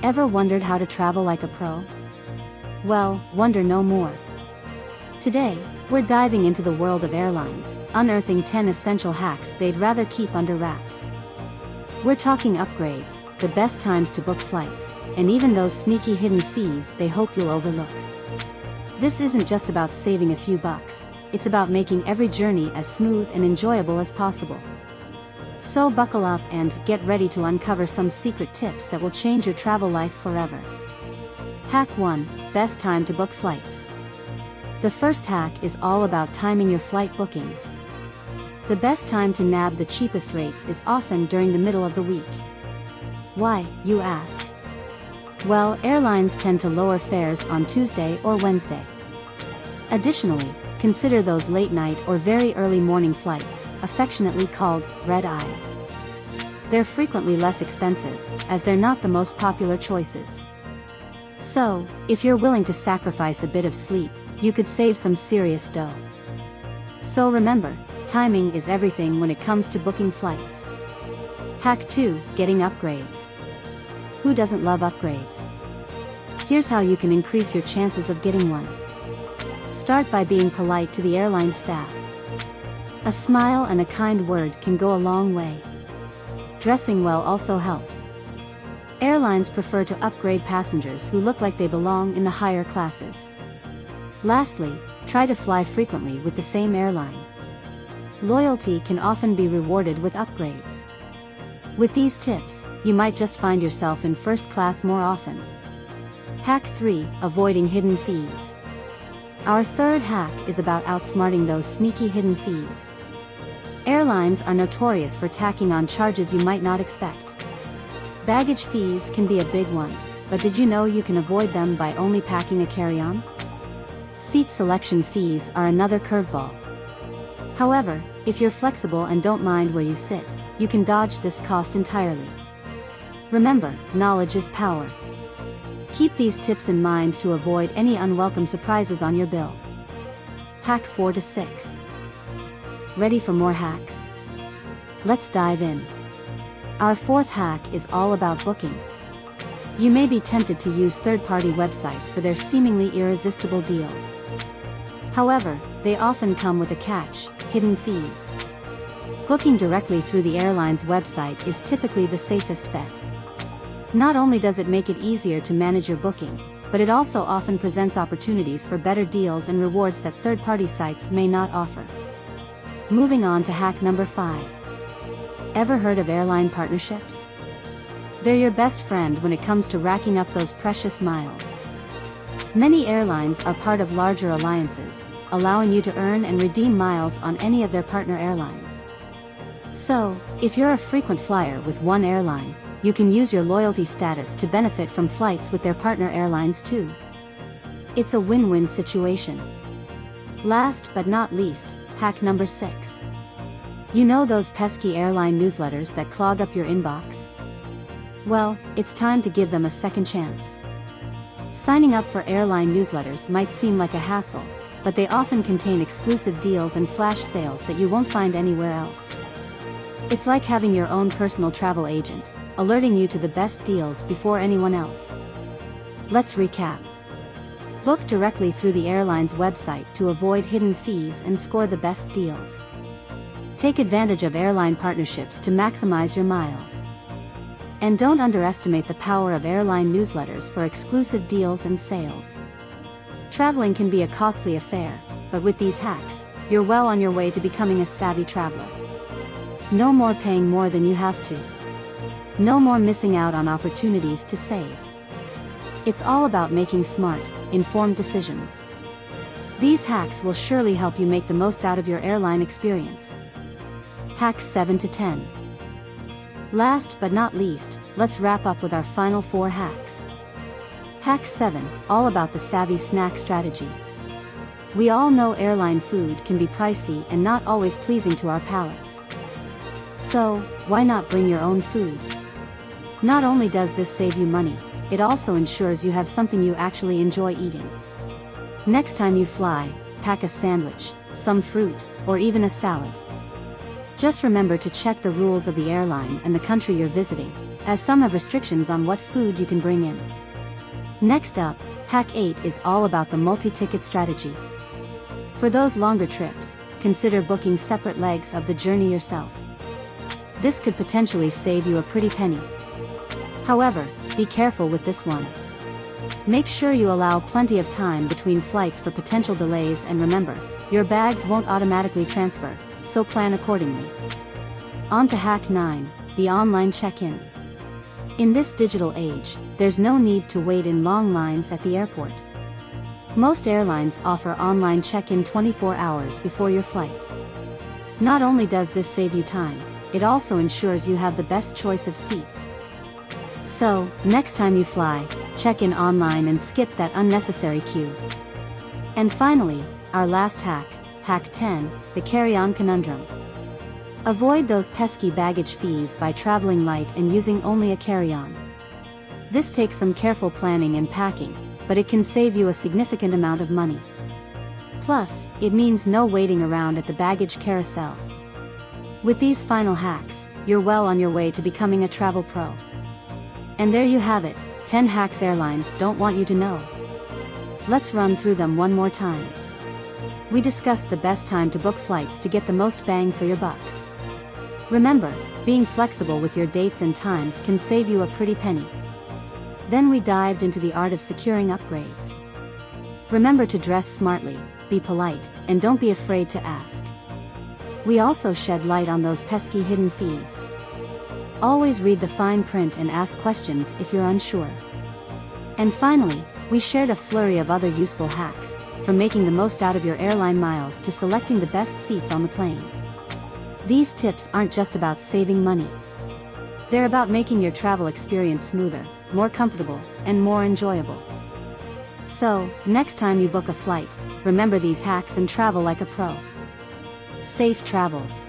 Ever wondered how to travel like a pro? Well, wonder no more. Today, we're diving into the world of airlines, unearthing 10 essential hacks they'd rather keep under wraps. We're talking upgrades, the best times to book flights, and even those sneaky hidden fees they hope you'll overlook. This isn't just about saving a few bucks, it's about making every journey as smooth and enjoyable as possible. So buckle up and get ready to uncover some secret tips that will change your travel life forever. Hack 1: Best time to book flights. The first hack is all about timing your flight bookings. The best time to nab the cheapest rates is often during the middle of the week. Why, you ask? Well, airlines tend to lower fares on Tuesday or Wednesday. Additionally, consider those late night or very early morning flights, affectionately called red eyes. They're frequently less expensive, as they're not the most popular choices. So, if you're willing to sacrifice a bit of sleep, you could save some serious dough. So remember, timing is everything when it comes to booking flights. Hack 2: Getting upgrades. Who doesn't love upgrades? Here's how you can increase your chances of getting one. Start by being polite to the airline staff. A smile and a kind word can go a long way. Dressing well also helps. Airlines prefer to upgrade passengers who look like they belong in the higher classes. Lastly, try to fly frequently with the same airline. Loyalty can often be rewarded with upgrades. With these tips, you might just find yourself in first class more often. Hack 3: Avoiding hidden fees. Our third hack is about outsmarting those sneaky hidden fees. Airlines are notorious for tacking on charges you might not expect. Baggage fees can be a big one, but did you know you can avoid them by only packing a carry-on? Seat selection fees are another curveball. However, if you're flexible and don't mind where you sit, you can dodge this cost entirely. Remember, knowledge is power. Keep these tips in mind to avoid any unwelcome surprises on your bill. Hack 4 to 6. Ready for more hacks? Let's dive in. Our fourth hack is all about booking. You may be tempted to use third-party websites for their seemingly irresistible deals. However, they often come with a catch: hidden fees. Booking directly through the airline's website is typically the safest bet. Not only does it make it easier to manage your booking, but it also often presents opportunities for better deals and rewards that third-party sites may not offer. Moving on to hack number 5. Ever heard of airline partnerships? They're your best friend when it comes to racking up those precious miles. Many airlines are part of larger alliances, allowing you to earn and redeem miles on any of their partner airlines. So, if you're a frequent flyer with one airline, you can use your loyalty status to benefit from flights with their partner airlines too. It's a win-win situation. Last but not least, hack number 6. You know those pesky airline newsletters that clog up your inbox? Well, it's time to give them a second chance. Signing up for airline newsletters might seem like a hassle, but they often contain exclusive deals and flash sales that you won't find anywhere else. It's like having your own personal travel agent, alerting you to the best deals before anyone else. Let's recap. Book directly through the airline's website to avoid hidden fees and score the best deals. Take advantage of airline partnerships to maximize your miles. And don't underestimate the power of airline newsletters for exclusive deals and sales. Traveling can be a costly affair, but with these hacks, you're well on your way to becoming a savvy traveler. No more paying more than you have to. No more missing out on opportunities to save. It's all about making smart, informed decisions. These hacks will surely help you make the most out of your airline experience. Hacks 7 to 10. Last but not least, let's wrap up with our final 4 hacks. Hack 7, all about the savvy snack strategy. We all know airline food can be pricey and not always pleasing to our palates. So, why not bring your own food? Not only does this save you money, it also ensures you have something you actually enjoy eating. Next time you fly, pack a sandwich, some fruit, or even a salad. Just remember to check the rules of the airline and the country you're visiting, as some have restrictions on what food you can bring in. Next up, Hack 8 is all about the multi-ticket strategy. For those longer trips, consider booking separate legs of the journey yourself. This could potentially save you a pretty penny. However, be careful with this one. Make sure you allow plenty of time between flights for potential delays, and remember, your bags won't automatically transfer, so plan accordingly. On to Hack 9, the online check-in. In this digital age, there's no need to wait in long lines at the airport. Most airlines offer online check-in 24 hours before your flight. Not only does this save you time, it also ensures you have the best choice of seats. So, next time you fly, check in online and skip that unnecessary queue. And finally, our last hack, Hack 10, the carry-on conundrum. Avoid those pesky baggage fees by traveling light and using only a carry-on. This takes some careful planning and packing, but it can save you a significant amount of money. Plus, it means no waiting around at the baggage carousel. With these final hacks, you're well on your way to becoming a travel pro. And there you have it, 10 hacks airlines don't want you to know. Let's run through them one more time. We discussed the best time to book flights to get the most bang for your buck. Remember, being flexible with your dates and times can save you a pretty penny. Then we dived into the art of securing upgrades. Remember to dress smartly, be polite, and don't be afraid to ask. We also shed light on those pesky hidden fees. Always read the fine print and ask questions if you're unsure. And finally, we shared a flurry of other useful hacks, from making the most out of your airline miles to selecting the best seats on the plane. These tips aren't just about saving money. They're about making your travel experience smoother, more comfortable, and more enjoyable. So, next time you book a flight, remember these hacks and travel like a pro. Safe travels.